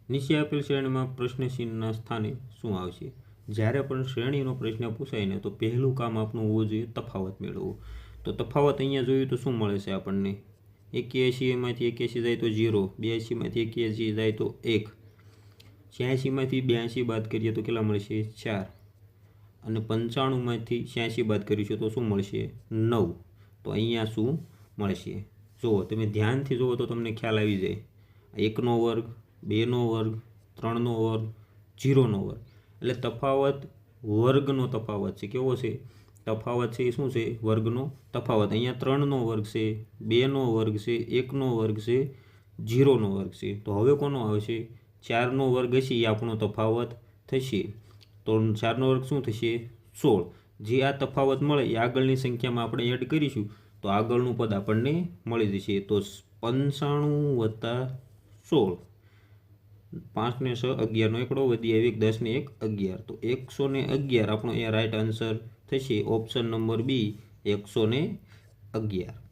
નીચે આપેલ શ્રેણીમાં પ્રશ્ન ચિહ્નના સ્થાને શું આવશે? જ્યારે પણ શ્રેણીનો પ્રશ્ન પૂછાય ને તો પહેલું કામ આપણું હોવું જોઈએ તફાવત મેળવવું. તો તફાવત અહીંયા જોયું તો શું મળે છે આપણને? 81માંથી 81 જાય તો 0, 82માંથી 81 જાય તો 1, 86માંથી 82 બાદ કરીએ તો કેટલા મળશે? 4, અને 95માંથી 86 બાદ કરીશું તો શું મળશે? 9. તો અહીંયા શું મળશે? જુઓ, તમે ધ્યાનથી જુઓ તો તમને ખ્યાલ આવી જાય. 1નો વર્ગ, 2નો વર્ગ, 3નો વર્ગ, 0નો વર્ગ, એટલે તફાવત વર્ગનો તફાવત છે. કેવો છે તફાવત? છે એ શું છે? વર્ગનો તફાવત. અહીંયા 3નો વર્ગ છે, 2નો વર્ગ છે, 1નો વર્ગ છે, 0નો વર્ગ છે. તો હવે કોનો આવશે? 4નો વર્ગ હશે એ આપણો તફાવત થશે. તો 4નો વર્ગ શું થશે? 16. જે આ તફાવત મળે એ આગળની સંખ્યામાં આપણે એડ કરીશું તો આગળનું પદ આપણને મળી જશે. તો 95 વત્તા 16, 5 ને 6 11નો એકડો, વધી આવી 10 ને 1 11. તો 111 આપણો અહીંયા રાઈટ આન્સર થશે. Option number B 111.